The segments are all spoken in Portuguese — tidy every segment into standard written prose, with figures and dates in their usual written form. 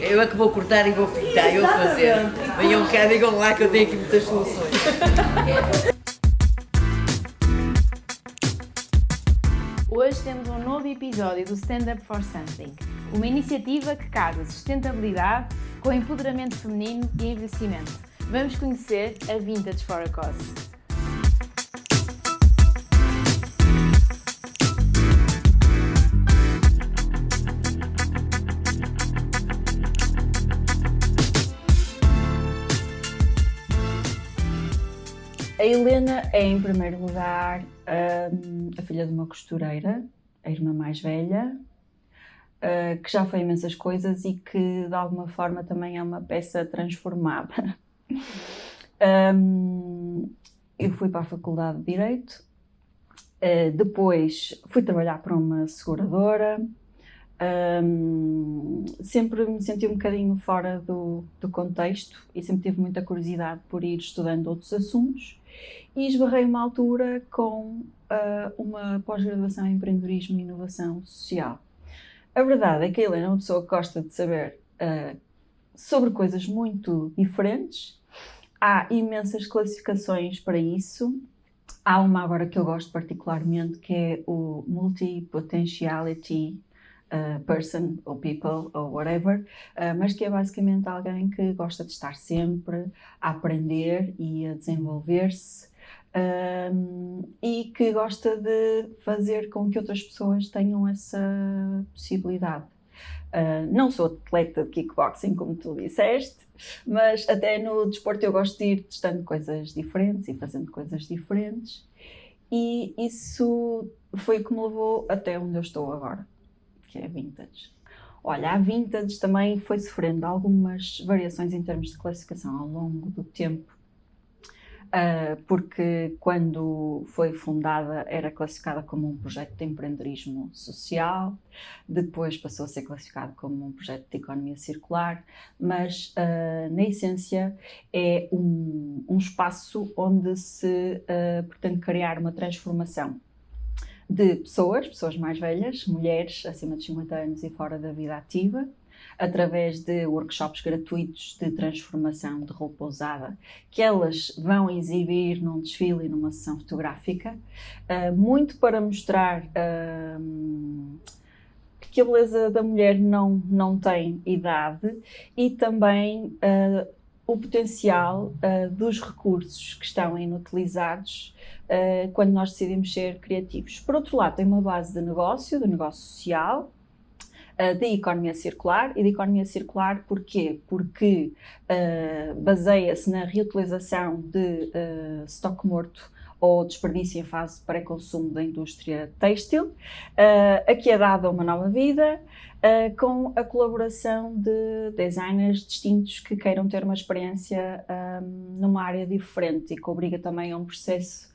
Eu é que vou cortar e vou pintar, eu vou fazer. Venham cá, digam lá que eu tenho aqui muitas soluções. Hoje temos um novo episódio do Stand Up for Something, uma iniciativa que casa sustentabilidade com empoderamento feminino e envelhecimento. Vamos conhecer a Vintage for a Cause. A Helena é, em primeiro lugar, a filha de uma costureira, a irmã mais velha, que já foi imensas coisas e que, de alguma forma, também é uma peça transformada. Eu fui para a Faculdade de Direito, depois fui trabalhar para uma seguradora, sempre me senti um bocadinho fora do contexto e sempre tive muita curiosidade por ir estudando outros assuntos. E esbarrei uma altura com uma pós-graduação em empreendedorismo e inovação social. A verdade é que a Helena é uma pessoa que gosta de saber sobre coisas muito diferentes. Há imensas classificações para isso. Há uma agora que eu gosto particularmente, que é o Multi-Potentiality person ou people ou whatever, mas que é basicamente alguém que gosta de estar sempre a aprender e a desenvolver-se e que gosta de fazer com que outras pessoas tenham essa possibilidade. Não sou atleta de kickboxing, como tu disseste, mas até no desporto eu gosto de ir testando coisas diferentes e fazendo coisas diferentes, e isso foi o que me levou até onde eu estou agora, que é a Vintage. Olha, a Vintage também foi sofrendo algumas variações em termos de classificação ao longo do tempo, porque quando foi fundada era classificada como um projeto de empreendedorismo social, depois passou a ser classificado como um projeto de economia circular, mas na essência é um espaço onde se pretende criar uma transformação de pessoas mais velhas, mulheres acima de 50 anos e fora da vida ativa, através de workshops gratuitos de transformação de roupa usada, que elas vão exibir num desfile e numa sessão fotográfica, muito para mostrar que a beleza da mulher não tem idade, e também o potencial dos recursos que estão inutilizados quando nós decidimos ser criativos. Por outro lado, tem uma base de negócio social, de economia circular. E de economia circular porquê? Porque baseia-se na reutilização de estoque morto ou desperdício em fase de pré-consumo da indústria têxtil, a que é dada uma nova vida, com a colaboração de designers distintos que queiram ter uma experiência numa área diferente e que obriga também a um processo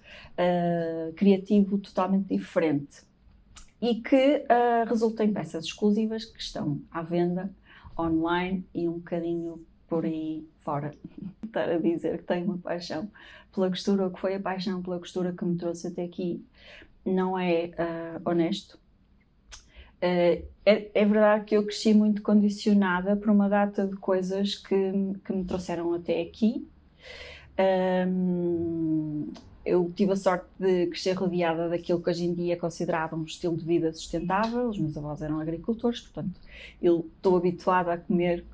criativo totalmente diferente, e que resulta em peças exclusivas que estão à venda online e um bocadinho por aí fora. Estar a dizer que tenho uma paixão pela costura, ou que foi a paixão pela costura que me trouxe até aqui, não é honesto. É verdade que eu cresci muito condicionada por uma data de coisas que me trouxeram até aqui. Eu tive a sorte de crescer rodeada daquilo que hoje em dia é considerado um estilo de vida sustentável. Os meus avós eram agricultores, portanto eu estou habituada a comer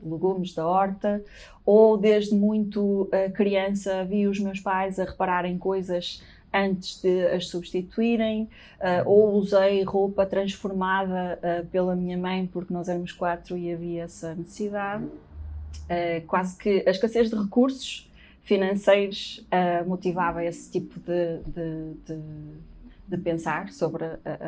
legumes da horta, ou desde muito criança vi os meus pais a repararem coisas antes de as substituírem, ou usei roupa transformada pela minha mãe, porque nós éramos 4 e havia essa necessidade. Quase que a escassez de recursos financeiros motivava esse tipo de pensar sobre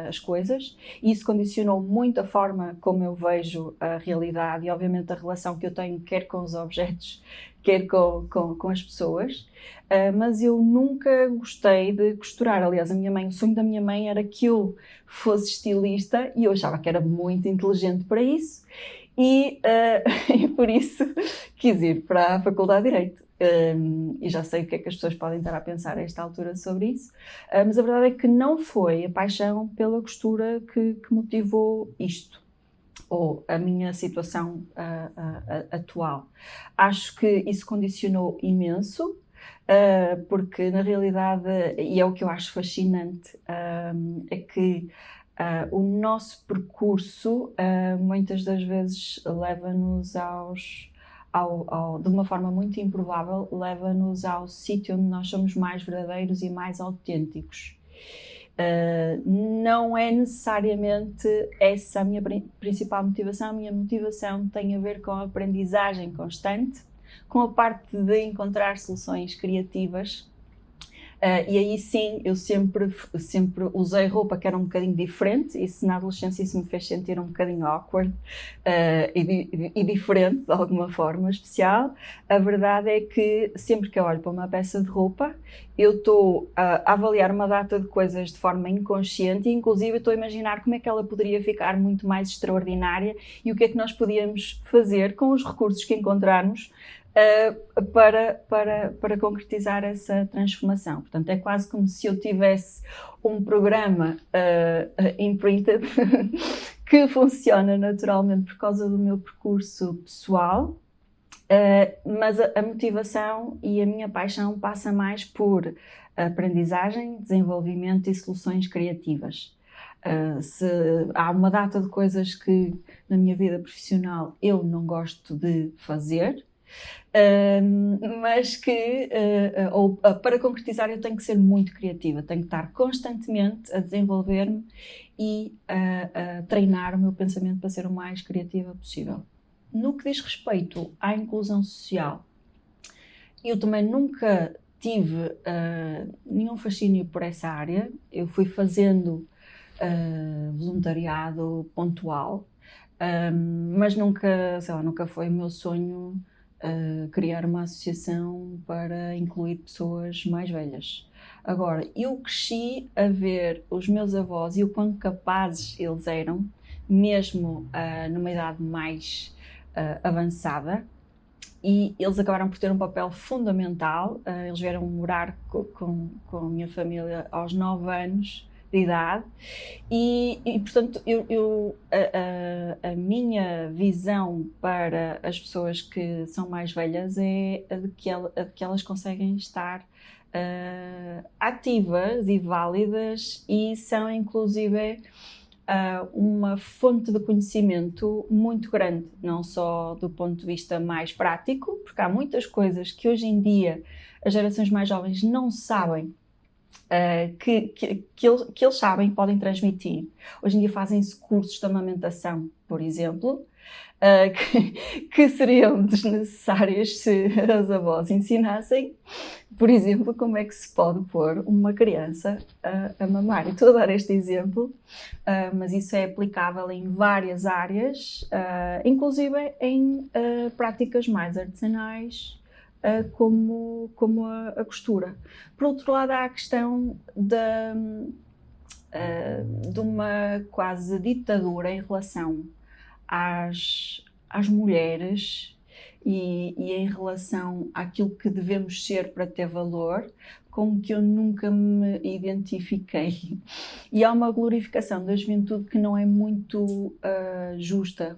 as coisas, e isso condicionou muito a forma como eu vejo a realidade e, obviamente, a relação que eu tenho quer com os objetos, quer com as pessoas, mas eu nunca gostei de costurar. Aliás, o sonho da minha mãe era que eu fosse estilista, e eu achava que era muito inteligente para isso, e por isso quis ir para a Faculdade de Direito. E já sei o que é que as pessoas podem estar a pensar a esta altura sobre isso, mas a verdade é que não foi a paixão pela costura que motivou isto. ou a minha situação atual. Acho que isso condicionou imenso, porque na realidade, e é o que eu acho fascinante, é que o nosso percurso muitas das vezes leva-nos de uma forma muito improvável, leva-nos ao sítio onde nós somos mais verdadeiros e mais autênticos. Não é necessariamente essa a minha principal motivação. A minha motivação tem a ver com a aprendizagem constante, com a parte de encontrar soluções criativas. E aí sim, eu sempre usei roupa que era um bocadinho diferente. Isso na adolescência isso me fez sentir um bocadinho awkward e diferente de alguma forma especial. A verdade é que sempre que eu olho para uma peça de roupa, eu estou a avaliar uma data de coisas de forma inconsciente e inclusive estou a imaginar como é que ela poderia ficar muito mais extraordinária e o que é que nós podíamos fazer com os recursos que encontrarmos para concretizar essa transformação. Portanto, é quase como se eu tivesse um programa imprinted que funciona naturalmente por causa do meu percurso pessoal, mas a motivação e a minha paixão passa mais por aprendizagem, desenvolvimento e soluções criativas. Se há uma data de coisas que na minha vida profissional eu não gosto de fazer, mas que para concretizar eu tenho que ser muito criativa, tenho que estar constantemente a desenvolver-me e a treinar o meu pensamento para ser o mais criativa possível. No que diz respeito à inclusão social, eu também nunca tive nenhum fascínio por essa área. Eu fui fazendo voluntariado pontual, mas nunca foi o meu sonho criar uma associação para incluir pessoas mais velhas. Agora, eu cresci a ver os meus avós e o quão capazes eles eram, mesmo numa idade mais avançada, e eles acabaram por ter um papel fundamental. Eles vieram morar com a minha família aos 9 anos de idade e portanto, a minha visão para as pessoas que são mais velhas é a de que elas conseguem estar ativas e válidas e são inclusive uma fonte de conhecimento muito grande, não só do ponto de vista mais prático, porque há muitas coisas que hoje em dia as gerações mais jovens não sabem, que eles sabem, podem transmitir. Hoje em dia fazem-se cursos de amamentação, por exemplo, que seriam desnecessários se as avós ensinassem, por exemplo, como é que se pode pôr uma criança a mamar. Eu estou a dar este exemplo, mas isso é aplicável em várias áreas, inclusive em práticas mais artesanais, como a costura. Por outro lado, há a questão de uma quase ditadura em relação às mulheres e em relação àquilo que devemos ser para ter valor, com que eu nunca me identifiquei. E há uma glorificação da juventude que não é muito justa.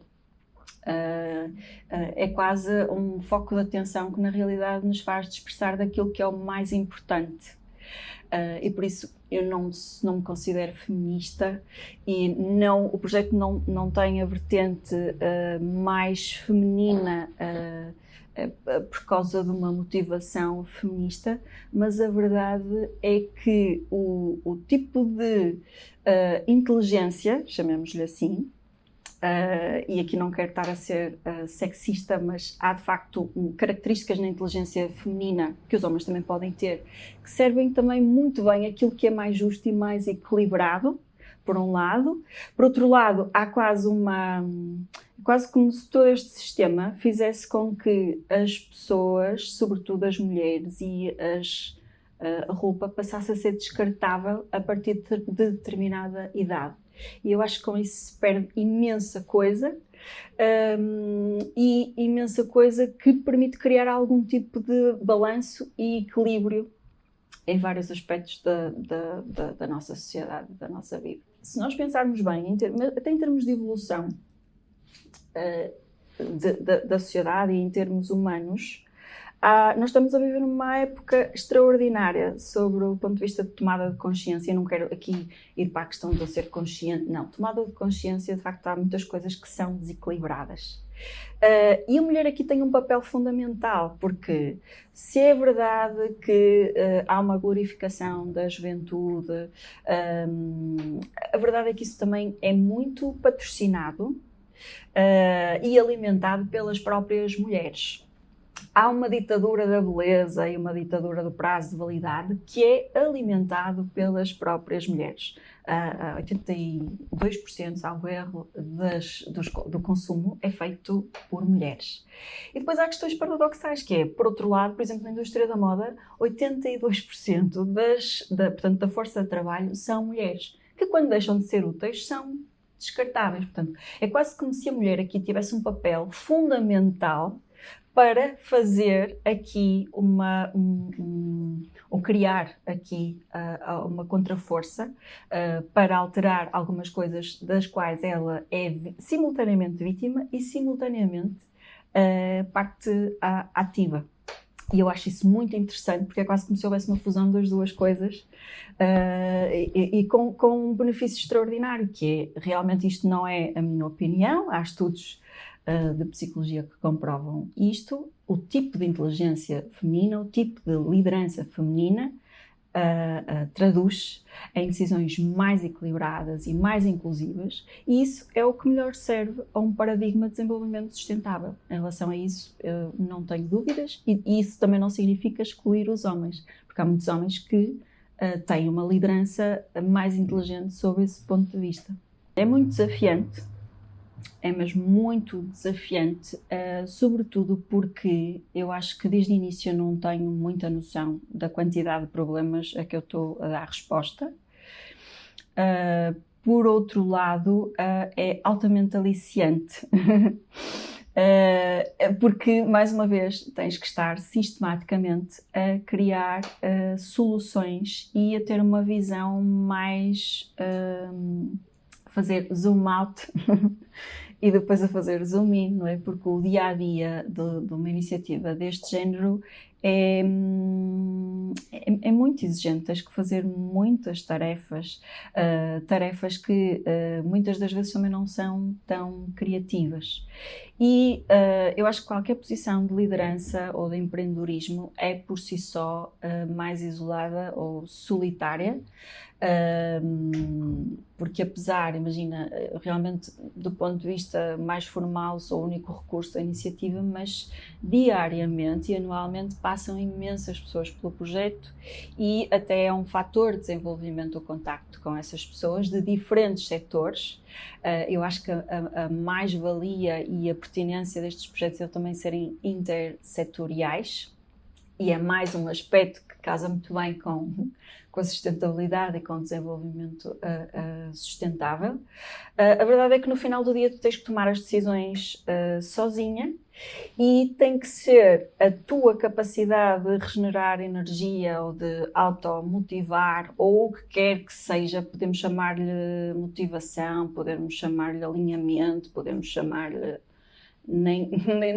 É quase um foco de atenção que na realidade nos faz dispersar daquilo que é o mais importante. E por isso eu não me considero feminista e o projeto não tem a vertente mais feminina por causa de uma motivação feminista, mas a verdade é que o tipo de inteligência, chamemos-lhe assim, e aqui não quero estar a ser sexista, mas há de facto características na inteligência feminina que os homens também podem ter, que servem também muito bem aquilo que é mais justo e mais equilibrado, por um lado. Por outro lado, há quase como se todo este sistema fizesse com que as pessoas, sobretudo as mulheres e a roupa, passasse a ser descartável a partir de determinada idade. E eu acho que com isso se perde imensa coisa, e imensa coisa que permite criar algum tipo de balanço e equilíbrio em vários aspectos da nossa sociedade, da nossa vida. Se nós pensarmos bem, até em termos de evolução, da sociedade e em termos humanos, nós estamos a viver numa época extraordinária sobre o ponto de vista de tomada de consciência. Eu não quero aqui ir para a questão de eu ser consciente, não. Tomada de consciência, de facto, há muitas coisas que são desequilibradas. E a mulher aqui tem um papel fundamental, porque se é verdade que há uma glorificação da juventude, a verdade é que isso também é muito patrocinado e alimentado pelas próprias mulheres. Há uma ditadura da beleza e uma ditadura do prazo de validade que é alimentado pelas próprias mulheres. 82%, salvo erro, do consumo é feito por mulheres. E depois há questões paradoxais, que é, por outro lado, por exemplo, na indústria da moda, 82% portanto, da força de trabalho são mulheres, que quando deixam de ser úteis são descartáveis. Portanto, é quase como se a mulher aqui tivesse um papel fundamental para fazer aqui criar aqui uma contraforça para alterar algumas coisas das quais ela é simultaneamente vítima e simultaneamente parte ativa. E eu acho isso muito interessante, porque é quase como se houvesse uma fusão das duas coisas e com um benefício extraordinário, que é, realmente isto não é a minha opinião, há estudos de psicologia que comprovam isto, o tipo de inteligência feminina, o tipo de liderança feminina traduz em decisões mais equilibradas e mais inclusivas, e isso é o que melhor serve a um paradigma de desenvolvimento sustentável. Em relação a isso, eu não tenho dúvidas, e isso também não significa excluir os homens, porque há muitos homens que têm uma liderança mais inteligente sob esse ponto de vista. É muito desafiante. É mesmo muito desafiante, sobretudo porque eu acho que desde o início eu não tenho muita noção da quantidade de problemas a que eu estou a dar resposta. Por outro lado, é altamente aliciante, porque, mais uma vez, tens que estar sistematicamente a criar soluções e a ter uma visão mais... fazer zoom out e depois a fazer zoom in, não é? Porque o dia-a-dia de uma iniciativa deste género é muito exigente. Tens que fazer muitas tarefas, tarefas que muitas das vezes também não são tão criativas. E eu acho que qualquer posição de liderança ou de empreendedorismo é por si só mais isolada ou solitária, porque apesar, imagina, realmente do ponto de vista mais formal sou o único recurso da iniciativa, mas diariamente e anualmente passam imensas pessoas pelo projeto e até é um fator de desenvolvimento do contacto com essas pessoas de diferentes setores. Eu acho que a mais-valia e a pertinência destes projetos é também serem intersetoriais, e é mais um aspecto que casa muito bem com a sustentabilidade e com o desenvolvimento sustentável. A verdade é que no final do dia tu tens que tomar as decisões sozinha e tem que ser a tua capacidade de regenerar energia ou de automotivar ou o que quer que seja. Podemos chamar-lhe motivação, podemos chamar-lhe alinhamento, podemos chamar-lhe... Nem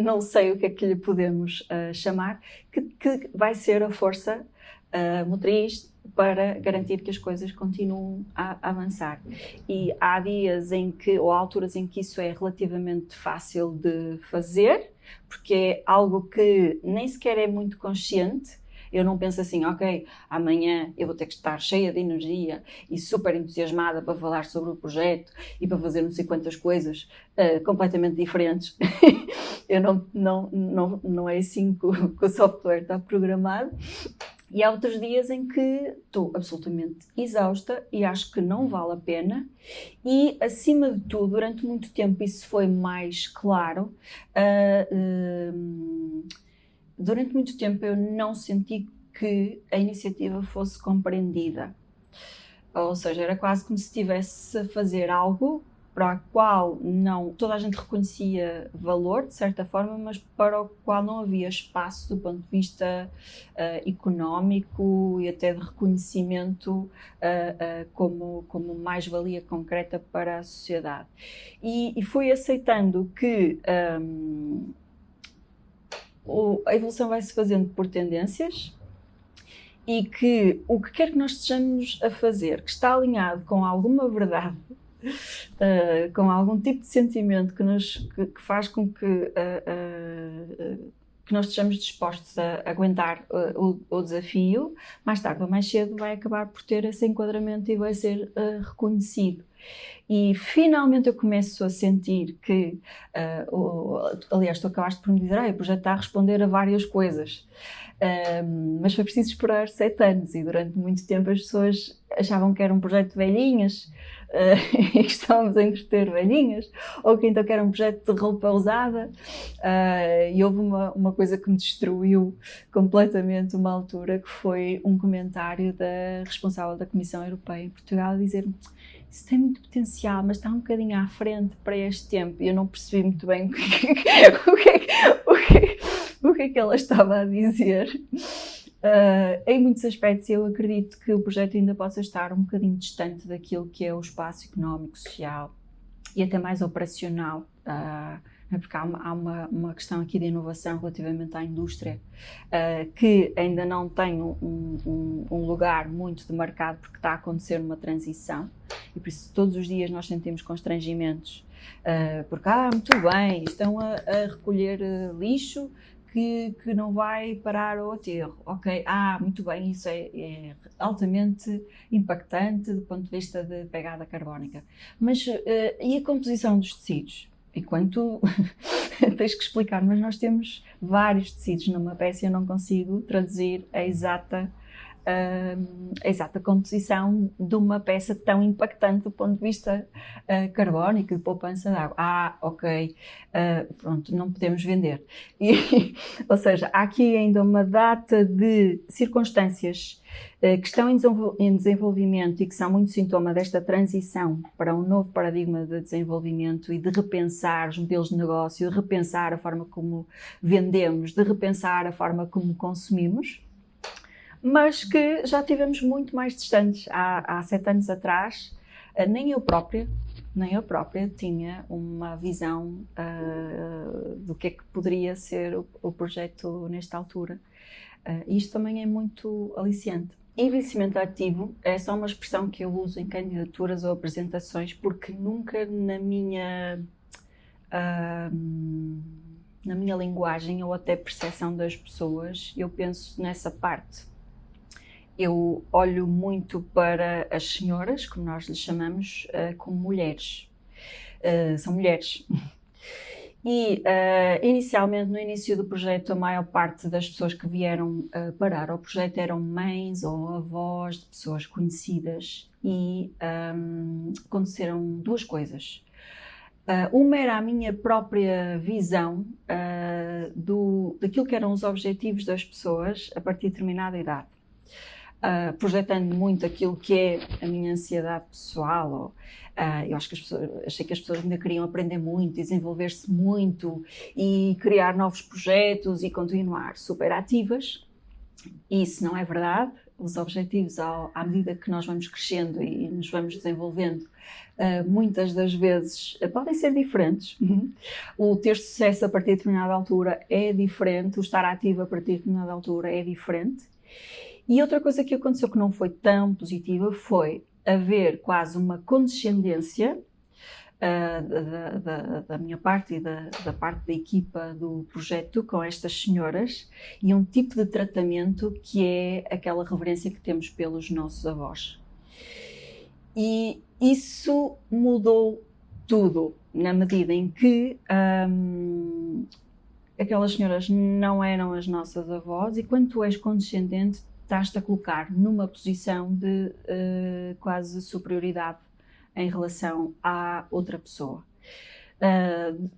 não sei o que é que lhe podemos chamar, que vai ser a força motriz para garantir que as coisas continuem a avançar. E há dias ou alturas em que isso é relativamente fácil de fazer, porque é algo que nem sequer é muito consciente. Eu não penso assim, ok, amanhã eu vou ter que estar cheia de energia e super entusiasmada para falar sobre o projeto e para fazer não sei quantas coisas completamente diferentes. Eu não é assim que o software está programado. E há outros dias em que estou absolutamente exausta e acho que não vale a pena. E, acima de tudo, durante muito tempo isso foi mais claro. Durante muito tempo eu não senti que a iniciativa fosse compreendida. Ou seja, era quase como se estivesse a fazer algo para a qual não toda a gente reconhecia valor, de certa forma, mas para o qual não havia espaço do ponto de vista económico e até de reconhecimento como mais-valia concreta para a sociedade. E fui aceitando que a evolução vai-se fazendo por tendências, e que o que quer que nós estejamos a fazer, que está alinhado com alguma verdade, com algum tipo de sentimento que faz com que nós estejamos dispostos a aguentar o desafio, mais tarde ou mais cedo vai acabar por ter esse enquadramento e vai ser reconhecido. E finalmente eu começo a sentir que, aliás, tu acabaste por me dizer, o projeto está a responder a várias coisas. Mas foi preciso esperar 7 anos e durante muito tempo as pessoas achavam que era um projeto de velhinhas e que estávamos a entreter velhinhas, ou que então que era um projeto de roupa usada, e houve uma coisa que me destruiu completamente uma altura, que foi um comentário da responsável da Comissão Europeia em Portugal a dizer: isso tem muito potencial, mas está um bocadinho à frente para este tempo. E eu não percebi muito bem o que é que ela estava a dizer. Em muitos aspectos eu acredito que o projeto ainda possa estar um bocadinho distante daquilo que é o espaço económico, social e até mais operacional, porque há uma questão aqui de inovação relativamente à indústria que ainda não tem um lugar muito demarcado, porque está a acontecer uma transição e por isso todos os dias nós sentimos constrangimentos, porque muito bem, estão a recolher lixo que não vai parar ao aterro, ok? Muito bem, isso é altamente impactante do ponto de vista de pegada carbónica. Mas e a composição dos tecidos? Enquanto tens que explicar, mas nós temos vários tecidos numa peça e eu não consigo traduzir a exata composição de uma peça tão impactante do ponto de vista carbónico e de poupança de água. Ok, pronto, não podemos vender. Ou seja, há aqui ainda uma data de circunstâncias que estão em desenvolvimento e que são muito sintoma desta transição para um novo paradigma de desenvolvimento e de repensar os modelos de negócio, de repensar a forma como vendemos, de repensar a forma como consumimos, mas que já tivemos muito mais distantes. Há 7 anos atrás, nem eu própria tinha uma visão do que é que poderia ser o projeto nesta altura. Isto também é muito aliciante. Envelhecimento ativo é só uma expressão que eu uso em candidaturas ou apresentações, porque nunca na minha linguagem ou até percepção das pessoas eu penso nessa parte. Eu olho muito para as senhoras, como nós lhes chamamos, como mulheres. São mulheres. E, inicialmente, no início do projeto, a maior parte das pessoas que vieram parar ao projeto eram mães ou avós de pessoas conhecidas e aconteceram 2 coisas. Uma era a minha própria visão daquilo que eram os objetivos das pessoas a partir de determinada idade. Projetando muito aquilo que é a minha ansiedade pessoal. Eu achei que as pessoas ainda queriam aprender muito, desenvolver-se muito e criar novos projetos e continuar super ativas. E isso não é verdade. Os objetivos, à medida que nós vamos crescendo e nos vamos desenvolvendo, muitas das vezes podem ser diferentes. O ter sucesso a partir de determinada altura é diferente, o estar ativo a partir de determinada altura é diferente. E outra coisa que aconteceu que não foi tão positiva foi haver quase uma condescendência da minha parte e da parte da equipa do projeto com estas senhoras e um tipo de tratamento que é aquela reverência que temos pelos nossos avós. E isso mudou tudo, na medida em que aquelas senhoras não eram as nossas avós e quando tu és condescendente, estás-te a colocar numa posição de quase superioridade em relação à outra pessoa.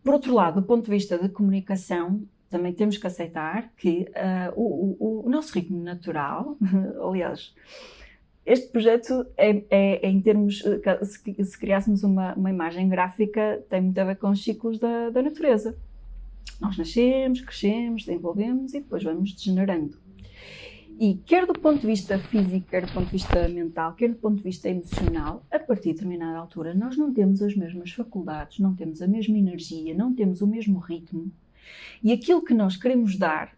Por outro lado, do ponto de vista de comunicação, também temos que aceitar que o nosso ritmo natural, aliás, este projeto é em termos, se criássemos uma imagem gráfica, tem muito a ver com os ciclos da natureza. Nós nascemos, crescemos, desenvolvemos e depois vamos degenerando. E quer do ponto de vista físico, quer do ponto de vista mental, quer do ponto de vista emocional, a partir de determinada altura nós não temos as mesmas faculdades, não temos a mesma energia, não temos o mesmo ritmo. E aquilo que nós queremos dar,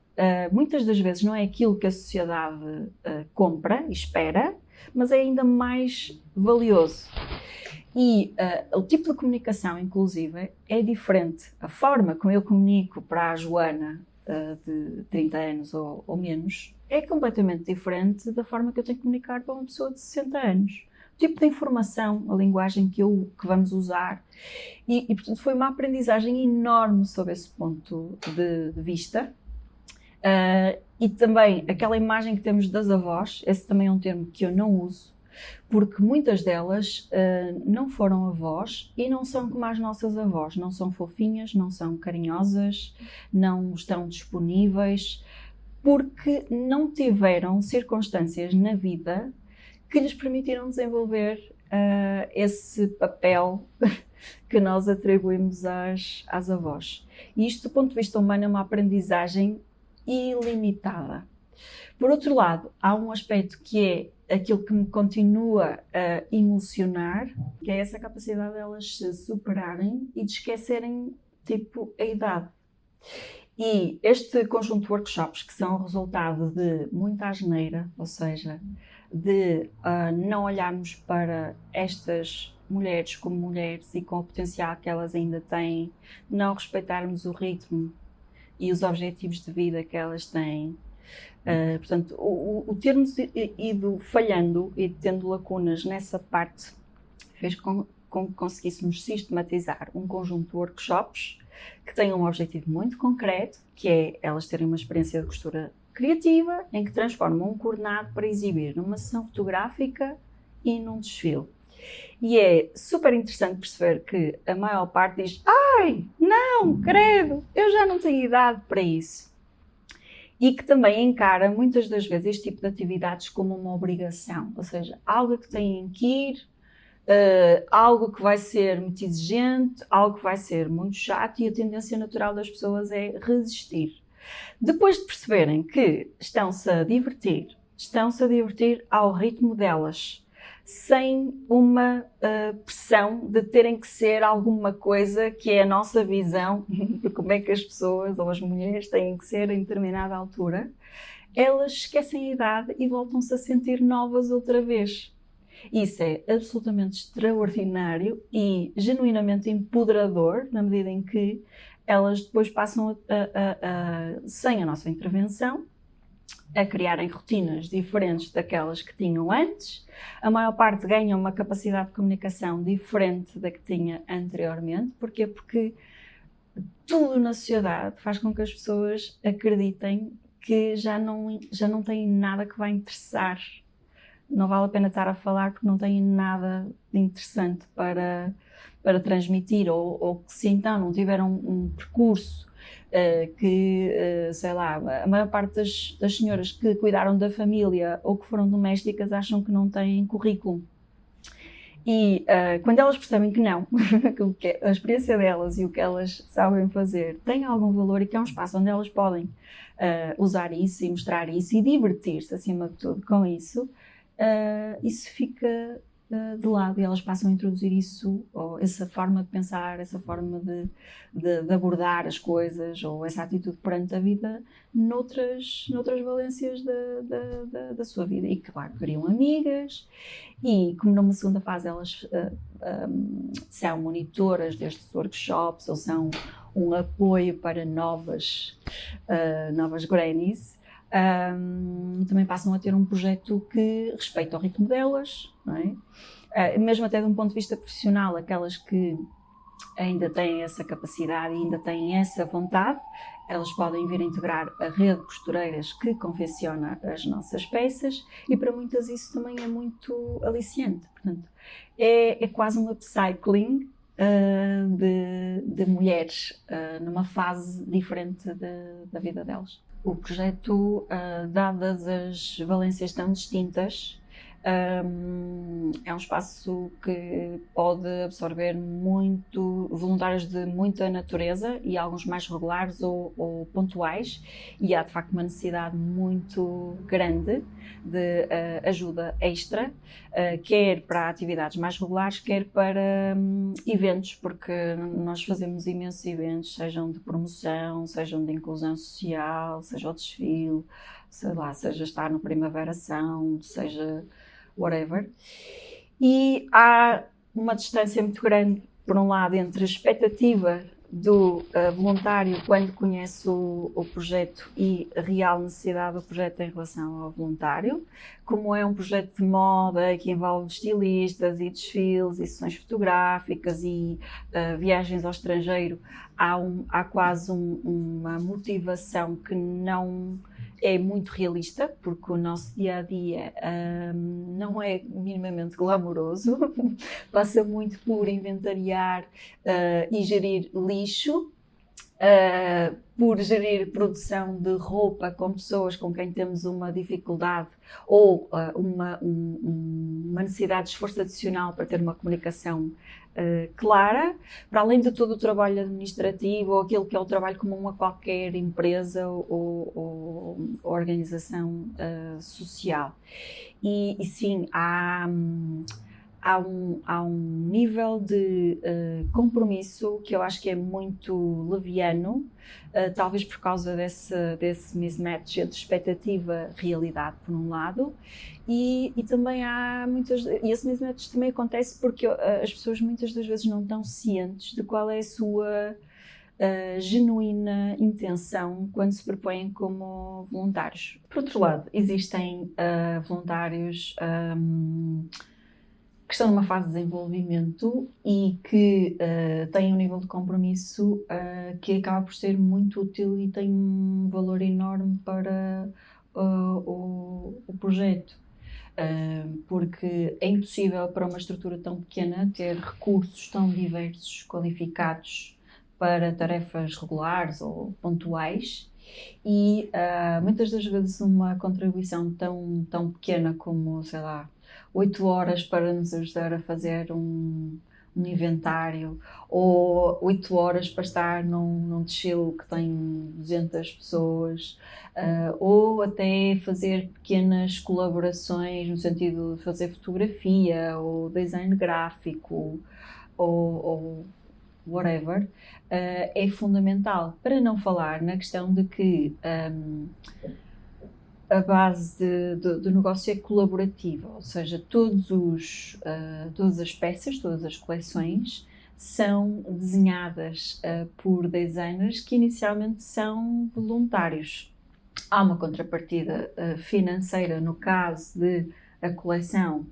muitas das vezes não é aquilo que a sociedade compra e espera, mas é ainda mais valioso. E o tipo de comunicação, inclusive, é diferente. A forma como eu comunico para a Joana de 30 anos ou menos é completamente diferente da forma que eu tenho que comunicar para uma pessoa de 60 anos. O tipo de informação, a linguagem que vamos usar. E portanto, foi uma aprendizagem enorme sob esse ponto de vista. E também aquela imagem que temos das avós, esse também é um termo que eu não uso, porque muitas delas não foram avós e não são como as nossas avós, não são fofinhas, não são carinhosas, não estão disponíveis, porque não tiveram circunstâncias na vida que lhes permitiram desenvolver esse papel que nós atribuímos às avós. E isto, do ponto de vista humano, é uma aprendizagem ilimitada. Por outro lado, há um aspecto que é aquilo que me continua a emocionar, que é essa capacidade de elas se superarem e de esquecerem, tipo, a idade. E este conjunto de workshops, que são o resultado de muita asneira, ou seja, de não olharmos para estas mulheres como mulheres e com o potencial que elas ainda têm, não respeitarmos o ritmo e os objetivos de vida que elas têm. Portanto, o termos ido falhando e tendo lacunas nessa parte fez com que conseguíssemos sistematizar um conjunto de workshops que tenham um objetivo muito concreto, que é elas terem uma experiência de costura criativa em que transformam um coordenado para exibir numa sessão fotográfica e num desfile. E é super interessante perceber que a maior parte diz: ai, não, credo, eu já não tenho idade para isso. E que também encara muitas das vezes este tipo de atividades como uma obrigação, ou seja, algo que têm que ir, algo que vai ser muito exigente, algo que vai ser muito chato, e a tendência natural das pessoas é resistir. Depois de perceberem que estão-se a divertir ao ritmo delas, sem uma pressão de terem que ser alguma coisa que é a nossa visão de como é que as pessoas ou as mulheres têm que ser em determinada altura, elas esquecem a idade e voltam-se a sentir novas outra vez. Isso é absolutamente extraordinário e genuinamente empoderador, na medida em que elas depois passam, sem a nossa intervenção, a criarem rotinas diferentes daquelas que tinham antes. A maior parte ganha uma capacidade de comunicação diferente da que tinha anteriormente. Porquê? Porque tudo na sociedade faz com que as pessoas acreditem que já não têm nada que vai interessar. Não vale a pena estar a falar porque não têm nada de interessante para transmitir, ou que se então não tiveram um percurso sei lá, a maior parte das senhoras que cuidaram da família ou que foram domésticas acham que não têm currículo. E quando elas percebem que não, que a experiência delas e o que elas sabem fazer tem algum valor e que é um espaço onde elas podem usar isso e mostrar isso e divertir-se acima de tudo com isso, isso fica de lado e elas passam a introduzir isso, ou essa forma de pensar, essa forma de abordar as coisas, ou essa atitude perante a vida noutras valências da sua vida. E claro, criam amigas e, como numa segunda fase elas são monitoras destes workshops ou são um apoio para novas grannies, também passam a ter um projeto que respeita o ritmo delas, não é? Mesmo até de um ponto de vista profissional, aquelas que ainda têm essa capacidade e ainda têm essa vontade, elas podem vir a integrar a rede de costureiras que confecciona as nossas peças, e para muitas isso também é muito aliciante. Portanto, é quase um upcycling de mulheres numa fase diferente da vida delas. O projeto, dadas as valências tão distintas, É um espaço que pode absorver voluntários de muita natureza e alguns mais regulares ou pontuais, e há de facto uma necessidade muito grande de ajuda extra, quer para atividades mais regulares, quer para eventos, porque nós fazemos imensos eventos, sejam de promoção, sejam de inclusão social, seja o desfile, sei lá, seja estar no Primavera Sound, seja whatever. E há uma distância muito grande, por um lado, entre a expectativa do voluntário quando conhece o projeto e a real necessidade do projeto em relação ao voluntário. Como é um projeto de moda que envolve estilistas e desfiles e sessões fotográficas e viagens ao estrangeiro, há quase uma motivação que não é muito realista, porque o nosso dia-a-dia não é minimamente glamouroso, passa muito por inventariar e gerir lixo, por gerir produção de roupa com pessoas com quem temos uma dificuldade ou uma necessidade de esforço adicional para ter uma comunicação clara, para além de todo o trabalho administrativo ou aquilo que é o trabalho comum a qualquer empresa ou organização social. E sim, há um nível de compromisso que eu acho que é muito leviano, talvez por causa desse mismatch entre expectativa e realidade, por um lado, e também há e esse mismatch também acontece porque as pessoas muitas das vezes não estão cientes de qual é a sua genuína intenção quando se propõem como voluntários. Por outro lado, existem voluntários que estão numa fase de desenvolvimento e que têm um nível de compromisso que acaba por ser muito útil e tem um valor enorme para o projeto. Porque é impossível para uma estrutura tão pequena ter recursos tão diversos, qualificados para tarefas regulares ou pontuais, e muitas das vezes uma contribuição tão pequena como, sei lá, 8 horas para nos ajudar a fazer um inventário, ou 8 horas para estar num desfile que tem 200 pessoas, ou até fazer pequenas colaborações no sentido de fazer fotografia ou design gráfico ou whatever, é fundamental. Para não falar na questão de que a base do negócio é colaborativa, ou seja, todas as peças, todas as coleções são desenhadas por designers que inicialmente são voluntários. Há uma contrapartida financeira no caso de a coleção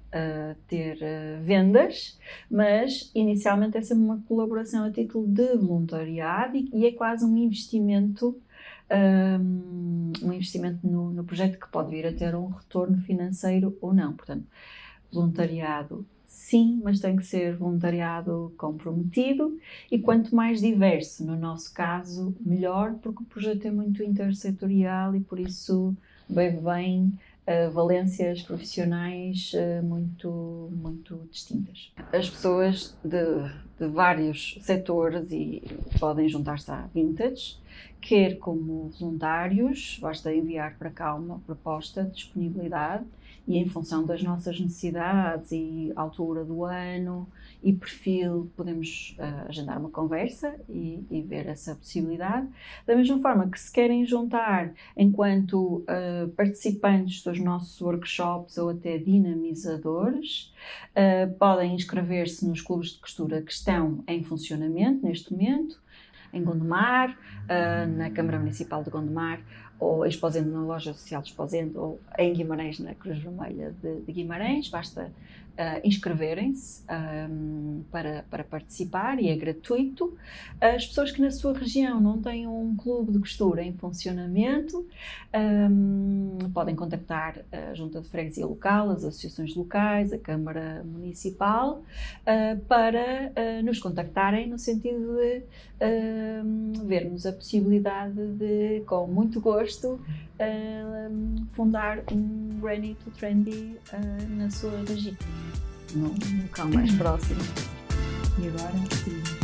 ter vendas, mas inicialmente é sempre uma colaboração a título de voluntariado e é quase um investimento no projeto que pode vir a ter um retorno financeiro ou não. Portanto, voluntariado sim, mas tem que ser voluntariado comprometido e quanto mais diverso, no nosso caso, melhor, porque o projeto é muito intersetorial e por isso bebe bem valências profissionais muito distintas. As pessoas de vários setores e podem juntar-se à Vintage, quer como voluntários, basta enviar para cá uma proposta de disponibilidade e em função das nossas necessidades e altura do ano e perfil podemos agendar uma conversa e ver essa possibilidade. Da mesma forma que se querem juntar enquanto participantes dos nossos workshops ou até dinamizadores, podem inscrever-se nos clubes de costura que estão em funcionamento neste momento, em Gondomar, na Câmara Municipal de Gondomar, ou Exposendo na Loja Social de Exposendo, ou em Guimarães, na Cruz Vermelha de Guimarães. Basta inscreverem-se para participar e é gratuito. As pessoas que na sua região não têm um clube de costura em funcionamento podem contactar a Junta de Freguesia Local, as associações locais, a Câmara Municipal para nos contactarem no sentido de vermos a possibilidade de, com muito gosto, fundar um Granny to Trendy na sua região, no local mais próximo. E agora, sim.